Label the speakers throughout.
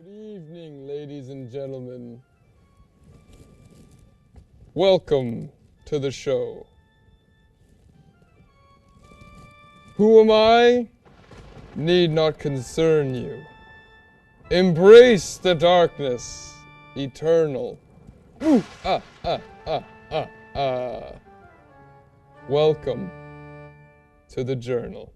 Speaker 1: Good evening, ladies and gentlemen. Welcome to the show. Who am I? Need not concern you. Embrace the darkness, eternal. Ooh, Welcome to the journal.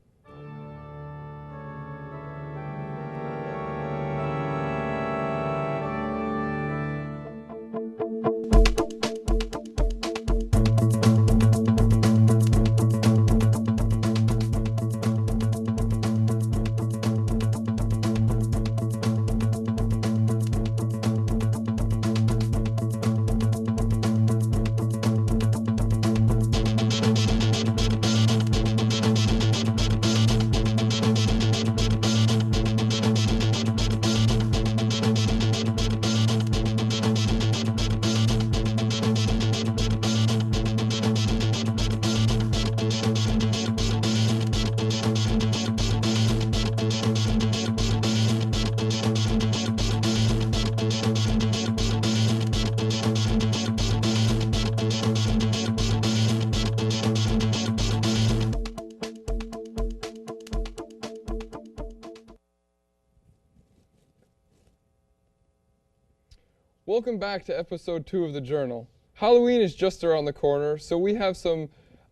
Speaker 1: Welcome back to episode 2 of the Journal. Halloween is just around the corner, so we have some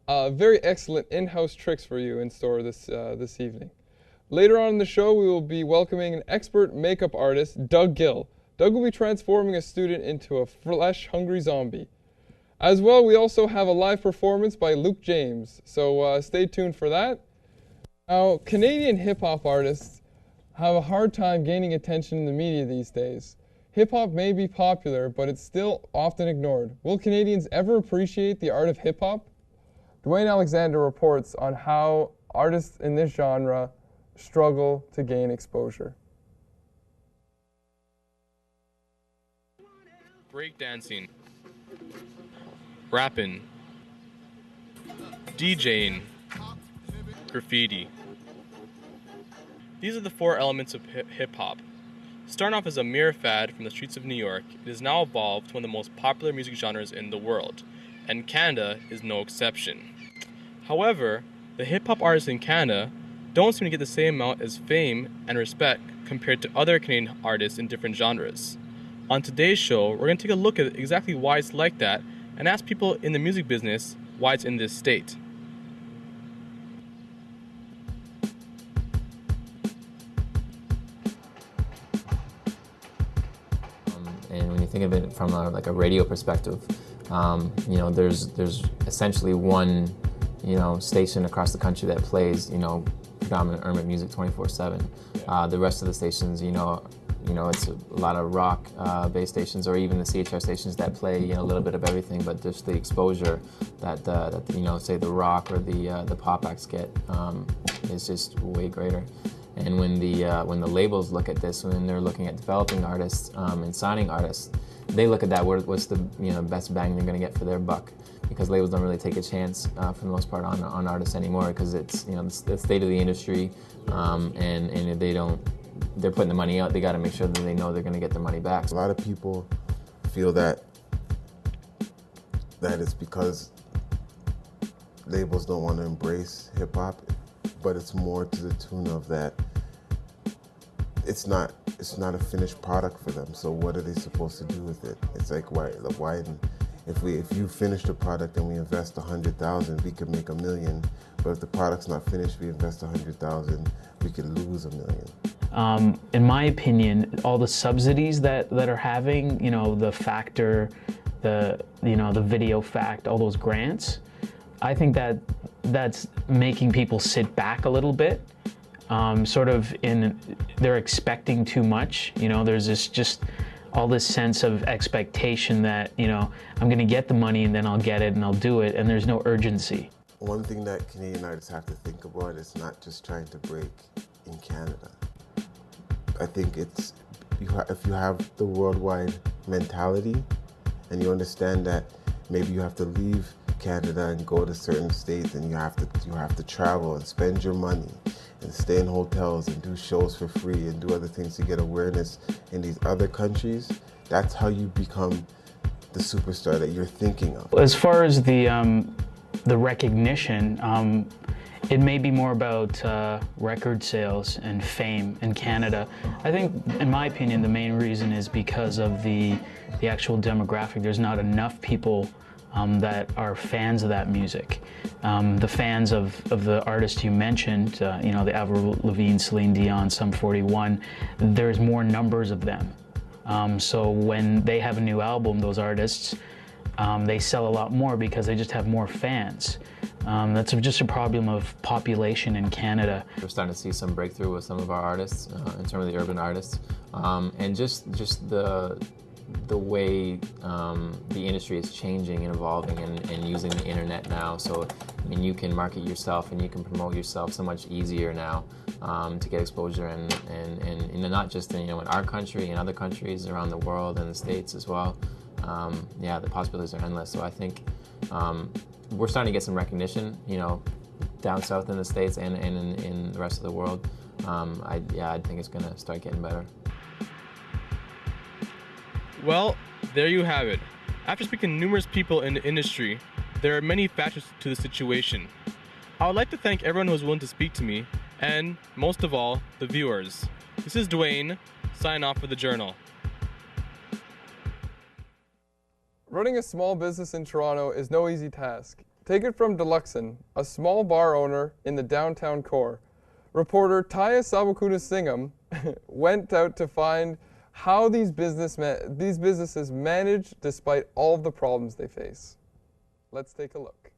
Speaker 1: very excellent in-house tricks for you in store this evening. Later on in the show, we will be welcoming an expert makeup artist, Doug Gill. Doug will be transforming a student into a flesh-hungry zombie. As well, we also have a live performance by Luke James, so stay tuned for that. Now, Canadian hip-hop artists have a hard time gaining attention in the media these days. Hip-hop may be popular, but it's still often ignored. Will Canadians ever appreciate the art of hip-hop? Dwayne Alexander reports on how artists in this genre struggle to gain exposure.
Speaker 2: Breakdancing, rapping, DJing, graffiti. These are the 4 elements of hip-hop. Starting off as a mere fad from the streets of New York, it has now evolved to one of the most popular music genres in the world, and Canada is no exception. However, the hip-hop artists in Canada don't seem to get the same amount as fame and respect compared to other Canadian artists in different genres. On today's show, we're going to take a look at exactly why it's like that and ask people in the music business why it's in this state.
Speaker 3: And when you think of it from a radio perspective, there's essentially one, station across the country that plays, predominant urban music 24/7. The rest of the stations, it's a lot of rock based stations, or even the CHR stations that play, a little bit of everything. But just the exposure that say the rock or the pop acts get is just way greater. And when the labels look at this, when they're looking at developing artists and signing artists, they look at that. What's the best bang they're going to get for their buck? Because labels don't really take a chance for the most part on artists anymore, because it's the state of the industry, and if they're putting the money out, they got to make sure that they know they're going to get their money back.
Speaker 4: A lot of people feel that it's because labels don't want to embrace hip hop, but it's more to the tune of that. It's not a finished product for them. So what are they supposed to do with it? It's like why? If you finish the product and we invest $100,000, we could make $1 million. But if the product's not finished, we invest $100,000, we could lose $1 million.
Speaker 5: In my opinion, all the subsidies that are having, the Factor, the Video Fact, all those grants, I think that's making people sit back a little bit. They're expecting too much. There's just all this sense of expectation that, I'm going to get the money and then I'll get it and I'll do it, and there's no urgency.
Speaker 4: One thing that Canadian artists have to think about is not just trying to break in Canada. I think if you have the worldwide mentality and you understand that maybe you have to leave Canada and go to certain states, and you have to travel and spend your money and stay in hotels and do shows for free and do other things to get awareness in these other countries. That's how you become the superstar that you're thinking of.
Speaker 5: As far as the recognition, it may be more about record sales and fame in Canada. I think, in my opinion, the main reason is because of the actual demographic. There's not enough people that are fans of that music. The fans of the artists you mentioned, the Avril Lavigne, Celine Dion, Sum 41, there's more numbers of them. So when they have a new album, those artists, they sell a lot more because they just have more fans. That's just a problem of population in Canada.
Speaker 3: We're starting to see some breakthrough with some of our artists in terms of the urban artists, and just the way the industry is changing and evolving and using the internet now. So, I mean, you can market yourself and you can promote yourself so much easier now to get exposure and not just in our country, in other countries around the world and the States as well. The possibilities are endless. So I think we're starting to get some recognition, down south in the States and in the rest of the world. I think it's going to start getting better.
Speaker 2: Well, there you have it. After speaking to numerous people in the industry, there are many factors to the situation. I would like to thank everyone who was willing to speak to me, and most of all, the viewers. This is Dwayne, signing off for the Journal.
Speaker 1: Running a small business in Toronto is no easy task. Take it from Deluxon, a small bar owner in the downtown core. Reporter Thaya Sabakunasingham went out to find how these businesses manage despite all of the problems they face. Let's take a look.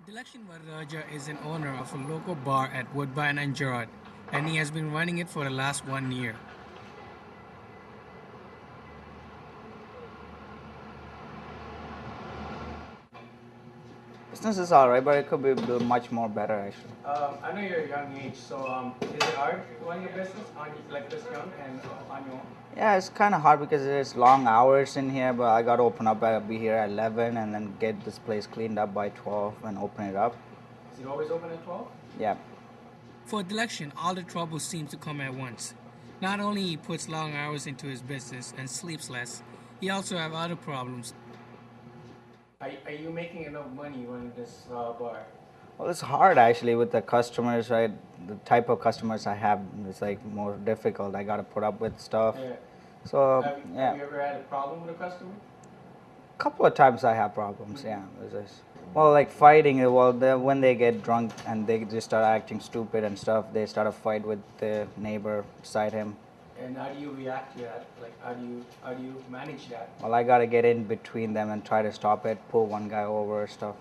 Speaker 6: Deluxon Varraja is an owner of a local bar at Woodbine and Gerard, and he has been running it for the last 1 year.
Speaker 7: Business is alright, but it could be much more better actually.
Speaker 6: I know you're a young age, so is it hard running a business like this young and on your own?
Speaker 7: Yeah, it's kind of hard because there's long hours in here, but I got to open up, I'll be here at 11 and then get this place cleaned up by 12 and open it up.
Speaker 6: Is it always open at 12?
Speaker 7: Yeah.
Speaker 6: For Deluxon, all the troubles seem to come at once. Not only he puts long hours into his business and sleeps less, he also have other problems. Are you making enough money running this bar?
Speaker 7: Well, it's hard actually with the customers, right? The type of customers I have is like more difficult. I got to put up with stuff.
Speaker 6: Yeah.
Speaker 7: So,
Speaker 6: have you ever had a problem with a customer?
Speaker 7: A couple of times I have problems, yeah. Well, like fighting, when they get drunk and they just start acting stupid and stuff, they start a fight with the neighbor beside him.
Speaker 6: And how do you react to that? Like, how do you manage that?
Speaker 7: Well, I got to get in between them and try to stop it, pull one guy over or stuff.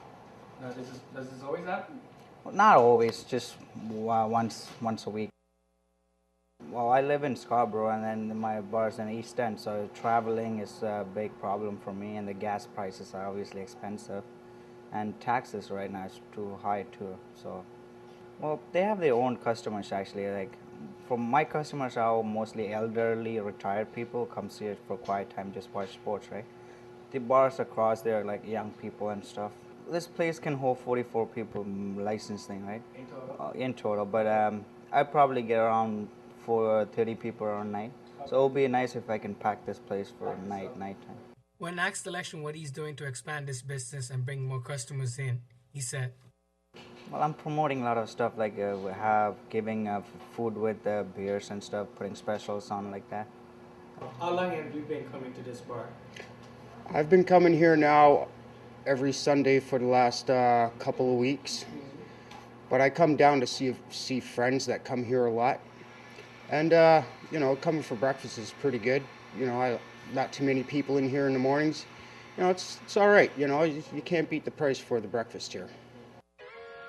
Speaker 6: Now, does this always happen?
Speaker 7: Well, not always, just once a week. Well, I live in Scarborough and then my bar's in East End, so traveling is a big problem for me, and the gas prices are obviously expensive. And taxes right now is too high too. So, well, they have their own customers actually. Like, for my customers are mostly elderly, retired people comes here for quiet time, just watch sports, right? The bars across there are like young people and stuff. This place can hold 44 people licensing, right? In total, but I probably get around 30 people around night. So it would be nice if I can pack this place for nighttime.
Speaker 6: When asked Deluxon what he's doing to expand his business and bring more customers in, he said,
Speaker 7: well, I'm promoting a lot of stuff, like giving food with beers and stuff, putting specials on like that.
Speaker 6: How long have you been coming to this bar?
Speaker 8: I've been coming here now every Sunday for the last couple of weeks. But I come down to see friends that come here a lot. And, coming for breakfast is pretty good. Not too many people in here in the mornings. It's all right. You can't beat the price for the breakfast here.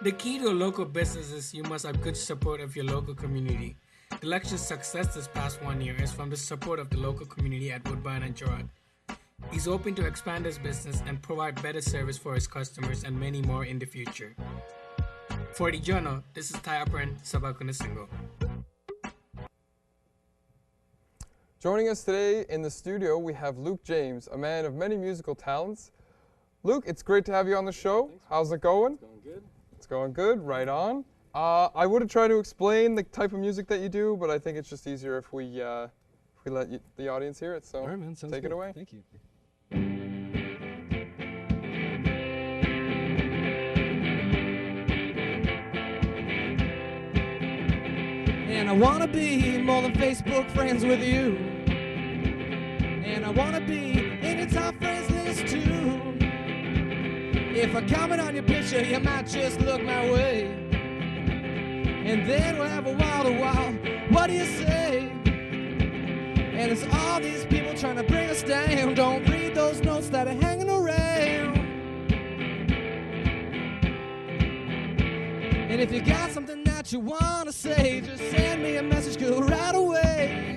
Speaker 6: The key to a local business is you must have good support of your local community. Deluxon's success this past 1 year is from the support of the local community at Woodbine and Gerard. He's hoping to expand his business and provide better service for his customers and many more in the future. For the Journal, this is Thaya, Sabakunasingham.
Speaker 1: Joining us today in the studio, we have Luke James, a man of many musical talents. Luke, it's great to have you on the show.
Speaker 9: Thanks,
Speaker 1: how's it going?
Speaker 9: It's going good.
Speaker 1: It's going good, right on. I would have tried to explain the type of music that you do, but I think it's just easier if we let the audience hear it. So
Speaker 9: All right, man, sounds
Speaker 1: take
Speaker 9: good.
Speaker 1: it away.
Speaker 9: Thank you. And I wanna be more than Facebook friends with you. And I wanna be in your top friends list too. If I comment on your picture, you might just look my way. And then we'll have a wall-to-wall. What do you say? And it's all these people trying to bring us down. Don't read those notes that are hanging around. And if you got something that you wanna say, just send me a message, go right away.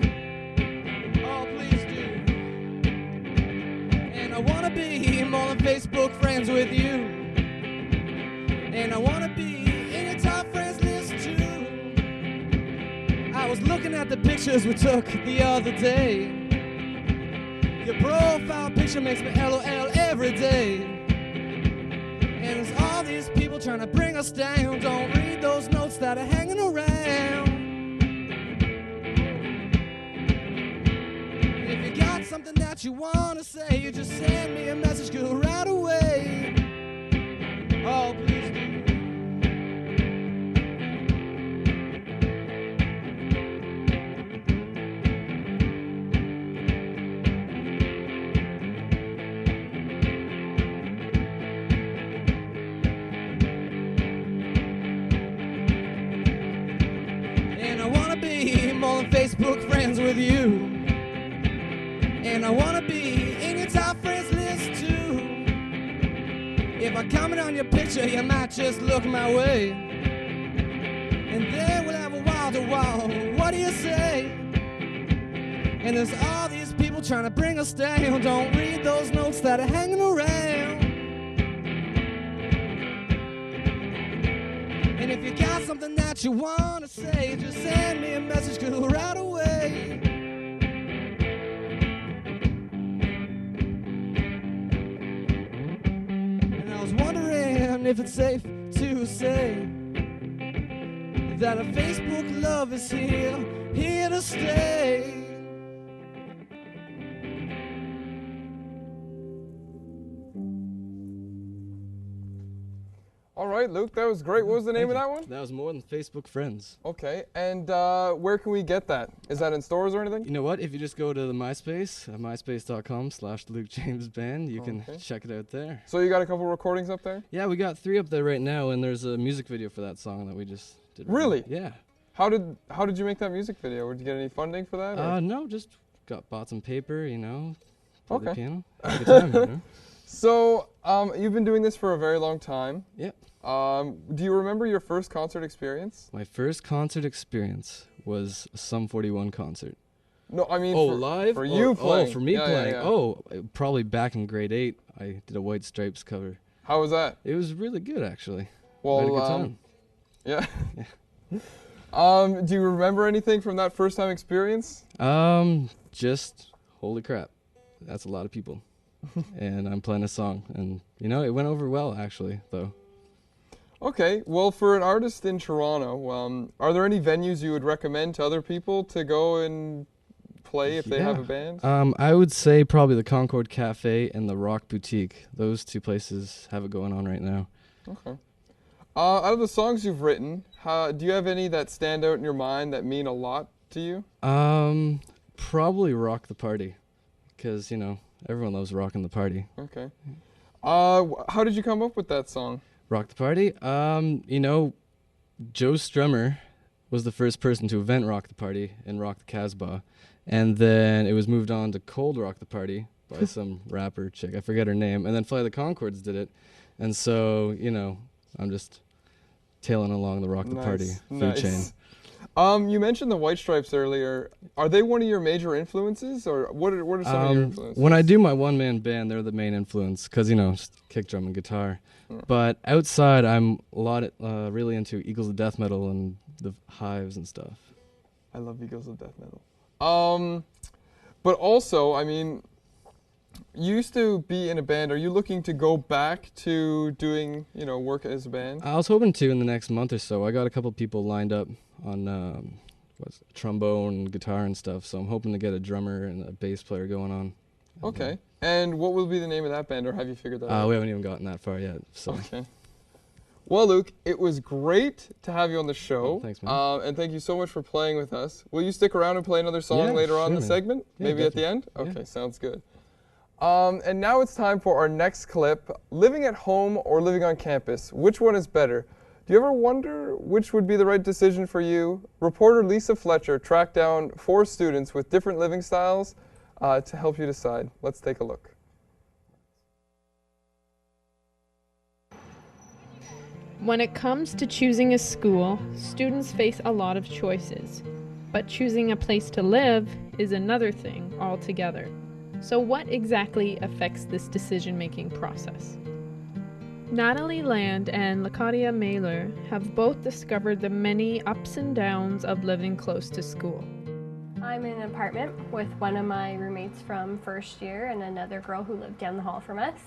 Speaker 9: Oh, please do. And I wanna be more than Facebook friends with you. And I wanna be in your top friends list too. I was looking at the pictures we took the other day. Your profile picture makes me LOL every day. And there's all these people trying to bring us down. Don't read those notes that are hanging around. And if you got something that you want to say, you just send me a message, go right away. Oh, please do. Facebook friends with you. And I wanna be in your top friends list too. If I comment on your picture, you might just look my way. And then we'll have a wall-to-wall. What do you say? And there's all these people trying to bring us down. Don't read those notes that are hanging around. And if you got something that you wanna say, just send me a message, go right away. And I was wondering if it's safe to say that a Facebook love is here to stay.
Speaker 1: All right, Luke, that was great. What was the name of that one?
Speaker 9: That was More Than Facebook Friends.
Speaker 1: Okay, and where can we get that? Is that in stores or anything?
Speaker 9: You know what? If you just go to the MySpace, myspace.com/LukeJamesBand, you can
Speaker 1: Okay.
Speaker 9: check it out there.
Speaker 1: So you got a couple recordings up there?
Speaker 9: Yeah, we got 3 up there right now, and there's a music video for that song that we just did.
Speaker 1: Really?
Speaker 9: Yeah.
Speaker 1: How did you make that music video? Did you get any funding for that? or-
Speaker 9: No, just bought some paper, you know, played the
Speaker 1: Okay.
Speaker 9: piano. Had a good time, you know?
Speaker 1: So you've been doing this for a very long time.
Speaker 9: Yep.
Speaker 1: Do you remember your first concert experience?
Speaker 9: My first concert experience was a Sum 41 concert.
Speaker 1: No, I mean
Speaker 9: live?
Speaker 1: for you playing.
Speaker 9: Oh, for me
Speaker 1: Yeah,
Speaker 9: playing.
Speaker 1: yeah.
Speaker 9: Oh, probably back in grade 8, I did a White Stripes cover.
Speaker 1: How was that?
Speaker 9: It was really good, actually.
Speaker 1: Well,
Speaker 9: I had a good time.
Speaker 1: Yeah. Do you remember anything from that first time experience?
Speaker 9: Just holy crap, that's a lot of people, and I'm playing a song, and you know it went over well actually, though.
Speaker 1: Okay, well, for an artist in Toronto, are there any venues you would recommend to other people to go and play if they have a band?
Speaker 9: I would say probably the Concord Cafe and the Rock Boutique. Those 2 places have it going on right now.
Speaker 1: Okay. Out of the songs you've written, do you have any that stand out in your mind that mean a lot to you?
Speaker 9: Probably Rock the Party, because you know everyone loves rocking the party.
Speaker 1: Okay. How did you come up with that song?
Speaker 9: Rock the Party? You know, Joe Strummer was the first person to invent Rock the Party and Rock the Casbah. And then it was moved on to Cold Rock the Party by some rapper chick. I forget her name. And then Fly the Conchords did it. And so, you know, I'm just tailing along the Rock the Party food chain.
Speaker 1: You mentioned the White Stripes earlier. Are they one of your major influences, or what are some of your influences?
Speaker 9: When I do my one-man band, they're the main influence because, you know, just kick drum and guitar. But outside, I'm really into Eagles of Death Metal and the Hives and stuff.
Speaker 1: I love Eagles of Death Metal. But also, I mean, you used to be in a band. Are you looking to go back to doing, work as a band?
Speaker 10: I was hoping to in the next month or so. I got a couple people lined up on trombone, guitar, and stuff. So I'm hoping to get a drummer and a bass player going on.
Speaker 1: Okay. And what will be the name of that band, or have you figured that out?
Speaker 10: We haven't even gotten that far yet. So.
Speaker 1: Okay. Well, Luke, it was great to have you on the show.
Speaker 10: Oh, thanks, man.
Speaker 1: And thank you so much for playing with us. Will you stick around and play another song later on in the segment?
Speaker 10: Yeah,
Speaker 1: Maybe
Speaker 10: definitely.
Speaker 1: at the end? Okay, sounds good. And now it's time for our next clip. Living at home or living on campus? Which one is better? Do you ever wonder which would be the right decision for you? Reporter Lisa Fletcher tracked down 4 students with different living styles to help you decide. Let's take a look.
Speaker 11: When it comes to choosing a school, students face a lot of choices. But choosing a place to live is another thing altogether. So what exactly affects this decision-making process? Natalie Land and Lakadia Mailer have both discovered the many ups and downs of living close to school.
Speaker 12: I'm in an apartment with one of my roommates from first year and another girl who lived down the hall from us.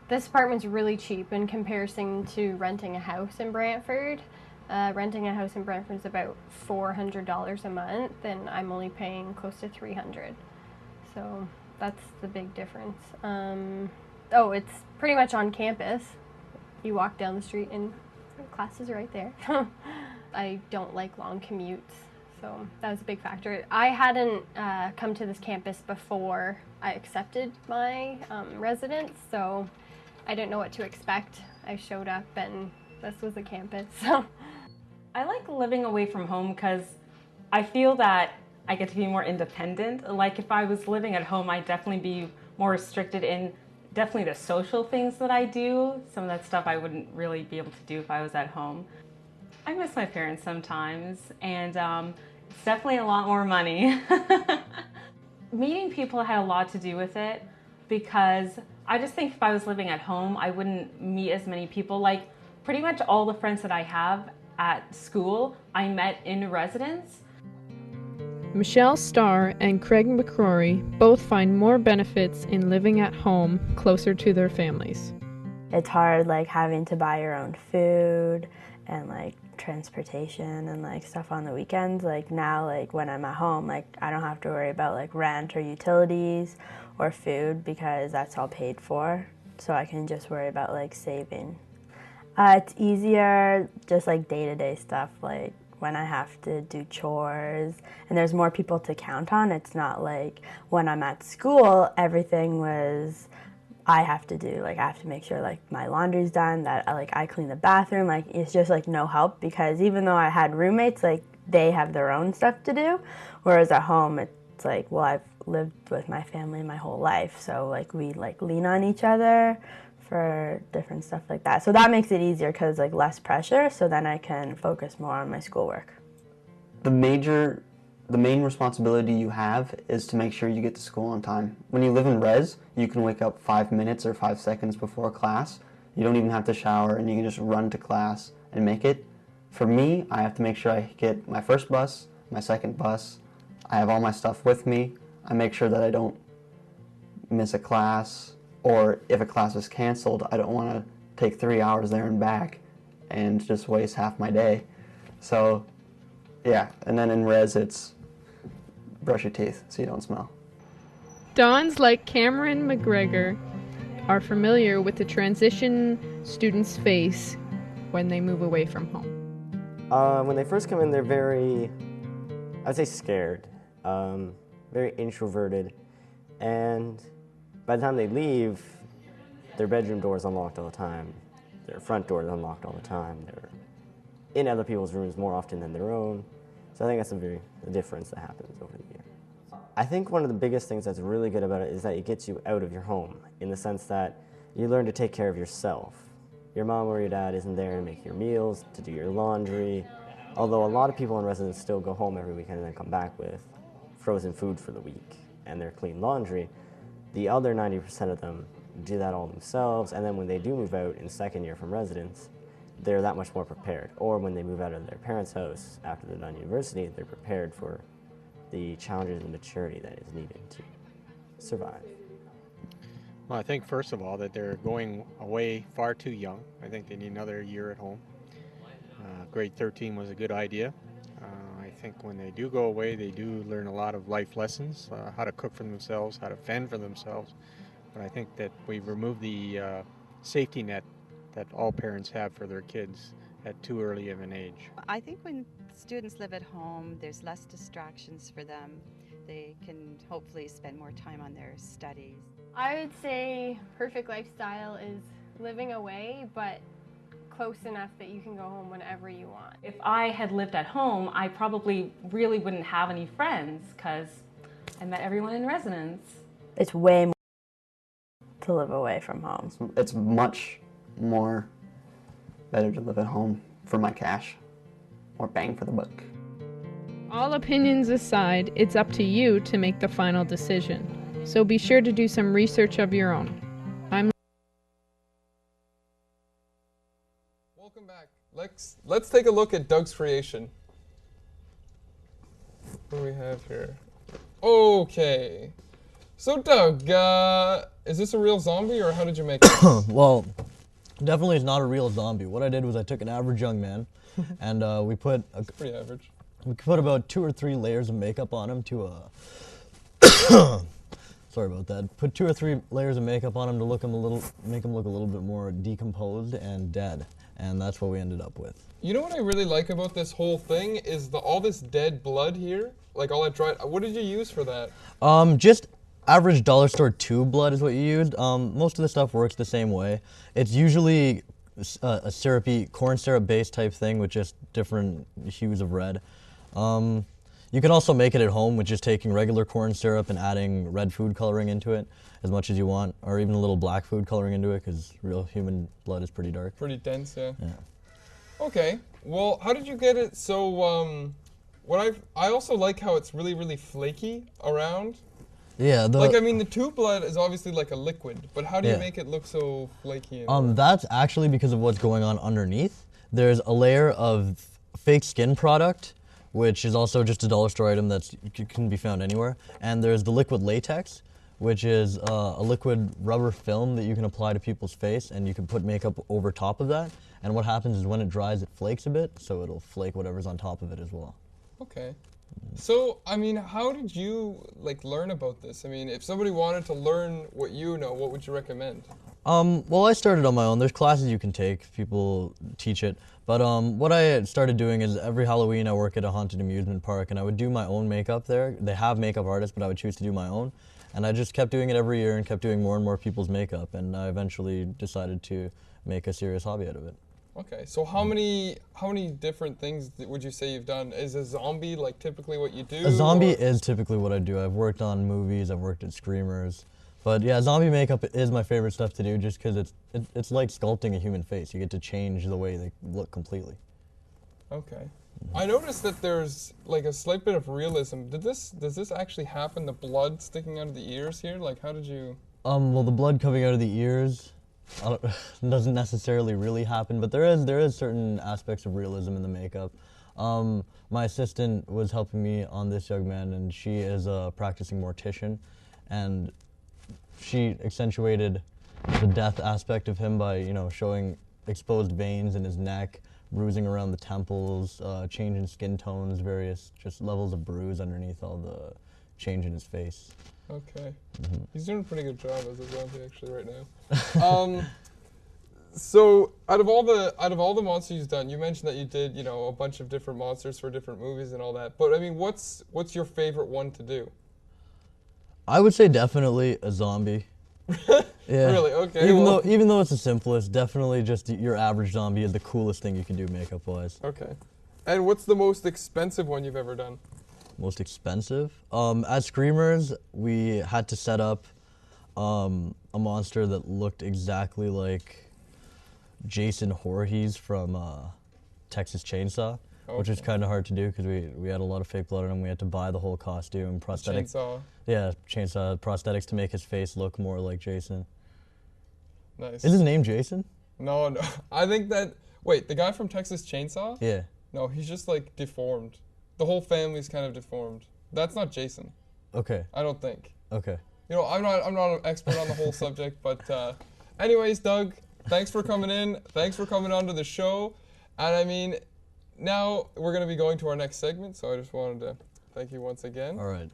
Speaker 12: This apartment's really cheap in comparison to renting a house in Brantford. Renting a house in Brantford is about $400 a month, and I'm only paying close to $300. So that's the big difference. It's pretty much on campus. You walk down the street and class is right there. I don't like long commutes, so that was a big factor. I hadn't come to this campus before I accepted my residence, so I didn't know what to expect. I showed up and this was a campus.
Speaker 13: I like living away from home because I feel that I get to be more independent. Like if I was living at home, I'd definitely be more restricted in definitely the social things that I do. Some of that stuff I wouldn't really be able to do if I was at home. I miss my parents sometimes, and it's definitely a lot more money. Meeting people had a lot to do with it because I just think if I was living at home, I wouldn't meet as many people. Like pretty much all the friends that I have at school, I met in residence.
Speaker 11: Michelle Starr and Craig McCrory both find more benefits in living at home closer to their families.
Speaker 14: It's hard having to buy your own food and transportation and stuff on the weekends. Now when I'm at home, I don't have to worry about rent or utilities or food because that's all paid for. So I can just worry about saving. It's easier just day-to-day stuff when I have to do chores, and there's more people to count on. It's not like when I'm at school, everything was I have to do. I have to make sure my laundry's done, that I clean the bathroom. It's just no help because even though I had roommates, they have their own stuff to do. Whereas at home, it's well, I've lived with my family my whole life, so we lean on each other for different stuff like that. So that makes it easier because less pressure, so then I can focus more on my schoolwork.
Speaker 15: The main responsibility you have is to make sure you get to school on time. When you live in res, you can wake up 5 minutes or 5 seconds before class. You don't even have to shower and you can just run to class and make it. For me, I have to make sure I get my first bus, my second bus. I have all my stuff with me. I make sure that I don't miss a class, or if a class is canceled, I don't want to take 3 hours there and back and just waste half my day. So, yeah, and then in res, it's brush your teeth so you don't smell.
Speaker 11: Dons like Cameron McGregor are familiar with the transition students face when they move away from home.
Speaker 16: When they first come in, they're very, I'd say scared, very introverted, and by the time they leave, their bedroom door is unlocked all the time, their front door is unlocked all the time, they're in other people's rooms more often than their own. So I think that's a difference that happens over the year. I think one of the biggest things that's really good about it is that it gets you out of your home, in the sense that you learn to take care of yourself. Your mom or your dad isn't there to make your meals, to do your laundry, although a lot of people in residence still go home every weekend and then come back with frozen food for the week and their clean laundry. The other 90% of them do that all themselves, and then when they do move out in second year from residence, they're that much more prepared. Or when they move out of their parents' house after they're done university, they're prepared for the challenges and maturity that is needed to survive.
Speaker 17: Well, I think first of all that they're going away far too young. I think they need another year at home. Grade 13 was a good idea. I think when they do go away, they do learn a lot of life lessons, how to cook for themselves, how to fend for themselves. But I think that we've removed the safety net that all parents have for their kids at too early of an age.
Speaker 18: I think when students live at home, there's less distractions for them. They can hopefully spend more time on their studies.
Speaker 12: I would say perfect lifestyle is living away, but close enough that you can go home whenever you want.
Speaker 13: If I had lived at home, I probably really wouldn't have any friends because I met everyone in residence.
Speaker 14: It's way more to live away from home.
Speaker 15: It's much more better to live at home for my cash. More bang for the buck.
Speaker 11: All opinions aside, it's up to you to make the final decision. So be sure to do some research of your own.
Speaker 1: Welcome back. Let's take a look at Doug's creation. What do we have here? Okay. So Doug, is this a real zombie or how did you make it?
Speaker 19: Well, definitely it's not a real zombie. What I did was I took an average young man and we put
Speaker 1: pretty average.
Speaker 19: We put about 2 or 3 layers of makeup on him to sorry about that. Put 2 or 3 layers of makeup on him to make him look a little bit more decomposed and dead. And that's what we ended up with.
Speaker 1: You know what I really like about this whole thing is all this dead blood here, like all that dried. What did you use for that?
Speaker 19: Just average dollar store tube blood is what you used. Most of the stuff works the same way. It's usually a syrupy corn syrup based type thing with just different hues of red. You can also make it at home with just taking regular corn syrup and adding red food coloring into it as much as you want, or even a little black food coloring into it because real human blood is pretty dark.
Speaker 1: Pretty dense, yeah. Okay, well, how did you get it so, I also like how it's really, really flaky around.
Speaker 19: Yeah.
Speaker 1: I mean, the tube blood is obviously like a liquid, but how do you make it look so flaky?
Speaker 19: That's actually because of what's going on underneath. There's a layer of fake skin product, which is also just a dollar store item that can be found anywhere. And there's the liquid latex, which is a liquid rubber film that you can apply to people's face, and you can put makeup over top of that. And what happens is when it dries, it flakes a bit, so it'll flake whatever's on top of it as well.
Speaker 1: Okay. So, I mean, how did you learn about this? I mean, if somebody wanted to learn what you know, what would you recommend?
Speaker 19: Well, I started on my own. There's classes you can take. People teach it. But what I started doing is every Halloween I work at a haunted amusement park, and I would do my own makeup there. They have makeup artists, but I would choose to do my own. And I just kept doing it every year and kept doing more and more people's makeup. And I eventually decided to make a serious hobby out of it.
Speaker 1: Okay, so how many different things would you say you've done? Is a zombie typically what you do?
Speaker 19: A zombie is typically what I do. I've worked on movies, I've worked at screamers. But yeah, zombie makeup is my favorite stuff to do just because it's like sculpting a human face. You get to change the way they look completely.
Speaker 1: Okay. I noticed that there's a slight bit of realism. Does this actually happen? The blood sticking out of the ears here? How did you...
Speaker 19: Well, the blood coming out of the ears doesn't necessarily really happen, but there is certain aspects of realism in the makeup. My assistant was helping me on this young man, and she is a practicing mortician, and she accentuated the death aspect of him by, showing exposed veins in his neck, bruising around the temples, change in skin tones, various just levels of bruise underneath all the change in his face.
Speaker 1: Okay. Mm-hmm. He's doing a pretty good job as a zombie actually right now. So out of all the monsters you've done, you mentioned that you did, a bunch of different monsters for different movies and all that. But I mean, what's your favorite one to do?
Speaker 19: I would say definitely a zombie. Yeah.
Speaker 1: Really? Okay.
Speaker 19: Even though it's the simplest, definitely just your average zombie is the coolest thing you can do makeup-wise.
Speaker 1: Okay. And what's the most expensive one you've ever done?
Speaker 19: Most expensive? At Screamers, we had to set up a monster that looked exactly like Jason Voorhees from Texas Chainsaw. Okay. Which is kind of hard to do because we had a lot of fake blood on him. We had to buy the whole costume, prosthetic.
Speaker 1: Chainsaw.
Speaker 19: Yeah, chainsaw prosthetics to make his face look more like Jason.
Speaker 1: Nice.
Speaker 19: Is his name Jason?
Speaker 1: No. I think that. Wait, the guy from Texas Chainsaw?
Speaker 19: Yeah.
Speaker 1: No, he's just deformed. The whole family's kind of deformed. That's not Jason.
Speaker 19: Okay.
Speaker 1: I don't think.
Speaker 19: Okay.
Speaker 1: You know, I'm not an expert on the whole subject, but anyways, Doug, thanks for coming in. Thanks for coming on to the show. And I mean, now we're going to be going to our next segment, so I just wanted to thank you once again.
Speaker 19: All right.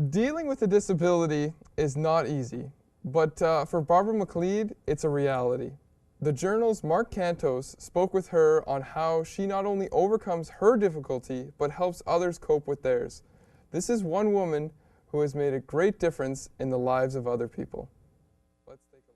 Speaker 1: Dealing with a disability is not easy, but for Barbara McLeod, it's a reality. The Journal's Mark Cantos spoke with her on how she not only overcomes her difficulty, but helps others cope with theirs. This is one woman who has made a great difference in the lives of other people. Let's take a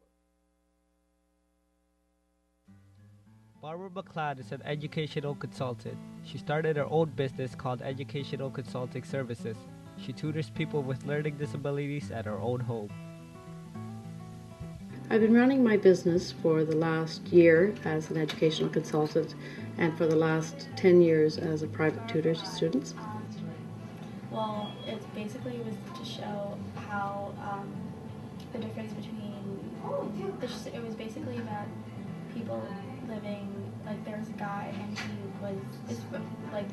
Speaker 1: look.
Speaker 20: Barbara McLeod is an educational consultant. She started her own business called Educational Consulting Services. She tutors people with learning disabilities at her own home.
Speaker 21: I've been running my business for the last year as an educational consultant and for the last 10 years as a private tutor to students.
Speaker 22: Well, it basically was to show how the difference between, it was basically about people living, like there was a guy and he was, like,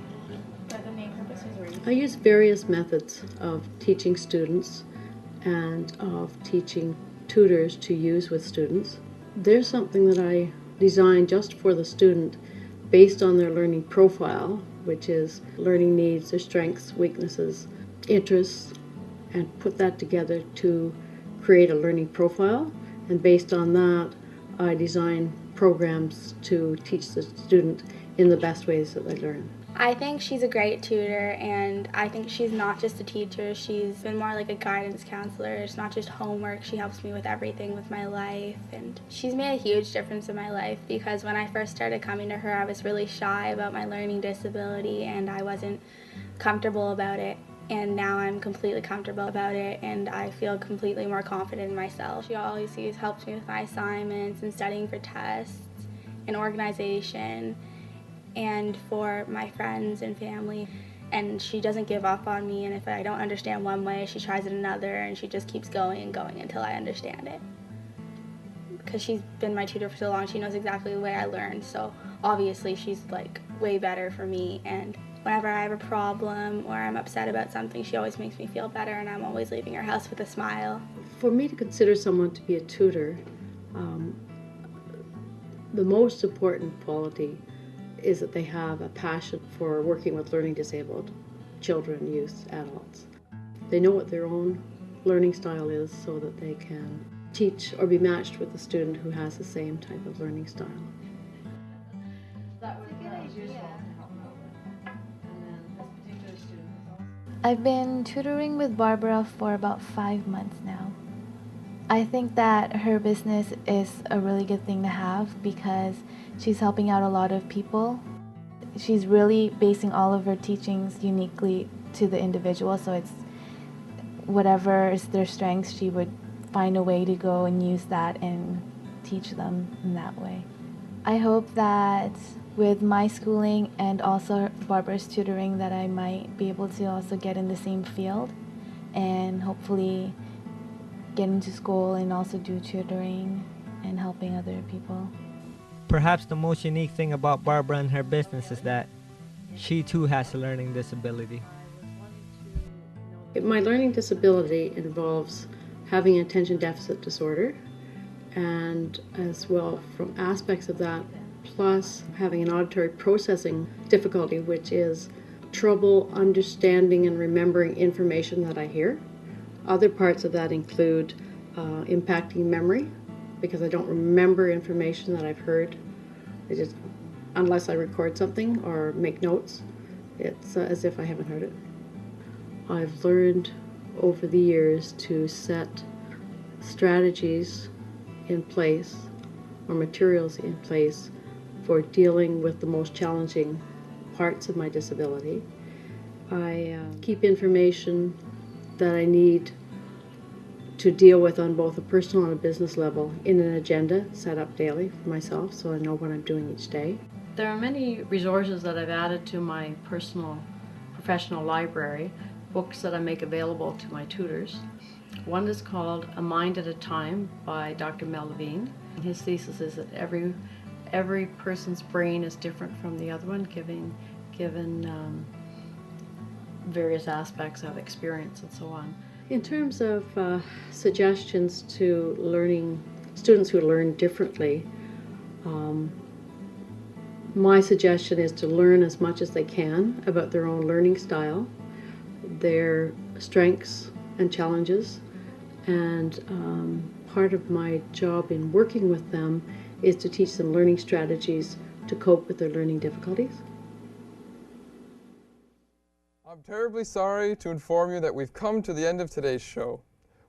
Speaker 22: but the main purpose was
Speaker 21: I use various methods of teaching students and of teaching tutors to use with students. There's something that I designed just for the student based on their learning profile, which is learning needs, their strengths, weaknesses, interests, and put that together to create a learning profile. And based on that, I design programs to teach the student in the best ways that they learn.
Speaker 22: I think she's a great tutor, and I think she's not just a teacher, she's been more like a guidance counselor. It's not just homework, she helps me with everything with my life, and she's made a huge difference in my life because when I first started coming to her, I was really shy about my learning disability and I wasn't comfortable about it. And now I'm completely comfortable about it and I feel completely more confident in myself. She always helps me with my assignments and studying for tests and organization and for my friends and family. And she doesn't give up on me, and if I don't understand one way, she tries it another, and she just keeps going and going until I understand it. Because she's been my tutor for so long, she knows exactly the way I learn, so obviously she's like way better for me. And whenever I have a problem or I'm upset about something, she always makes me feel better, and I'm always leaving her house with a smile.
Speaker 21: For me to consider someone to be a tutor, the most important quality is that they have a passion for working with learning disabled children, youth, adults. They know what their own learning style is so that they can teach or be matched with a student who has the same type of learning style.
Speaker 23: I've been tutoring with Barbara for about 5 months now. I think that her business is a really good thing to have because she's helping out a lot of people. She's really basing all of her teachings uniquely to the individual, so it's whatever is their strengths, she would find a way to go and use that and teach them in that way. I hope that with my schooling and also Barbara's tutoring that I might be able to also get in the same field and hopefully get into school and also do tutoring and helping other people.
Speaker 20: Perhaps the most unique thing about Barbara and her business is that she too has a learning disability.
Speaker 21: My learning disability involves having attention deficit disorder, and as well from aspects of that, plus having an auditory processing difficulty, which is trouble understanding and remembering information that I hear. Other parts of that include impacting memory, because I don't remember information that I've heard. Unless I record something or make notes, it's as if I haven't heard it. I've learned over the years to set strategies in place or materials in place for dealing with the most challenging parts of my disability. I keep information that I need to deal with on both a personal and a business level in an agenda set up daily for myself so I know what I'm doing each day.
Speaker 24: There are many resources that I've added to my personal professional library, books that I make available to my tutors. One is called A Mind at a Time by Dr. Mel Levine. His thesis is that every person's brain is different from the other one, given various aspects of experience and so on.
Speaker 21: In terms of suggestions to students who learn differently, my suggestion is to learn as much as they can about their own learning style, their strengths and challenges, and part of my job in working with them is to teach them learning strategies to cope with their learning difficulties.
Speaker 1: I'm terribly sorry to inform you that we've come to the end of today's show.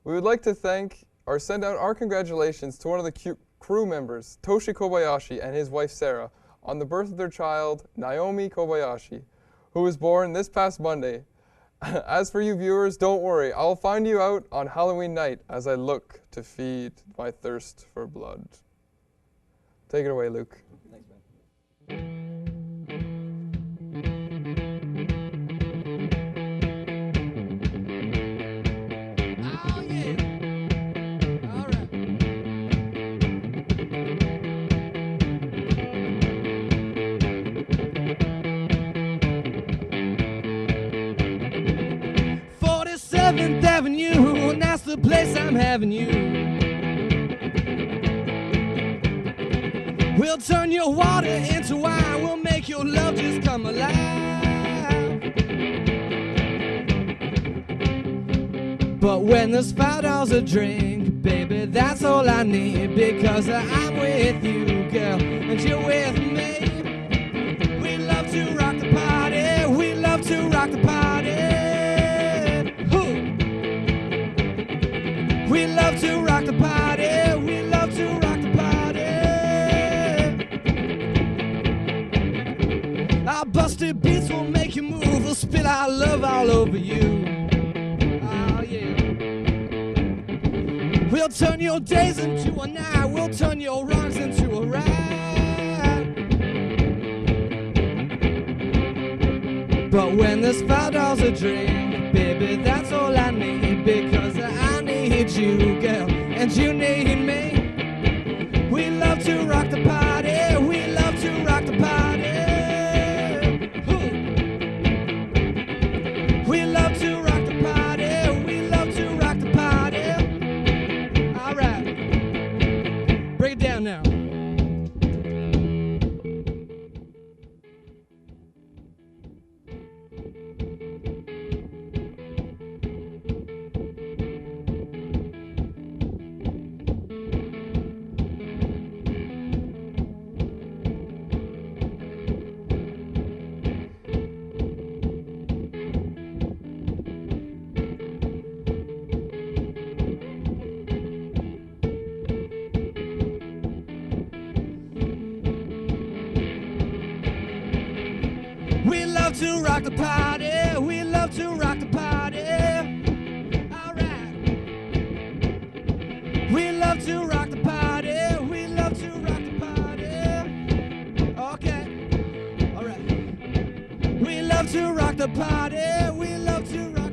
Speaker 1: We would like to thank or send out our congratulations to one of the crew members, Toshi Kobayashi, and his wife Sarah, on the birth of their child, Naomi Kobayashi, who was born this past Monday. As for you viewers, don't worry, I'll find you out on Halloween night as I look to feed my thirst for blood. Take it away, Luke.
Speaker 2: Thanks, man.
Speaker 9: Avenue, and that's the place I'm having you. We'll turn your water into wine, we'll make your love just come alive. But when there's $5 a drink, baby, that's all I need, because I'm with you, girl, and you're with me. We love to rock the party, we love to rock the party. We love to rock the party, we love to rock the party. Our busted beats will make you move, we'll spit our love all over you. Oh yeah. We'll turn your days into a night, we'll turn your wrongs into a right. But when there's $5 a drink, baby, that's all I need, because I need you, girl, and you need me. We love to rock the party, we love to rock the party. We love to rock the party, we love to rock the party. All right, break it down now. We love to rock the party, we love to rock the party. All right. We love to rock the party, we love to rock the party. Okay. All right. We love to rock the party, we love to rock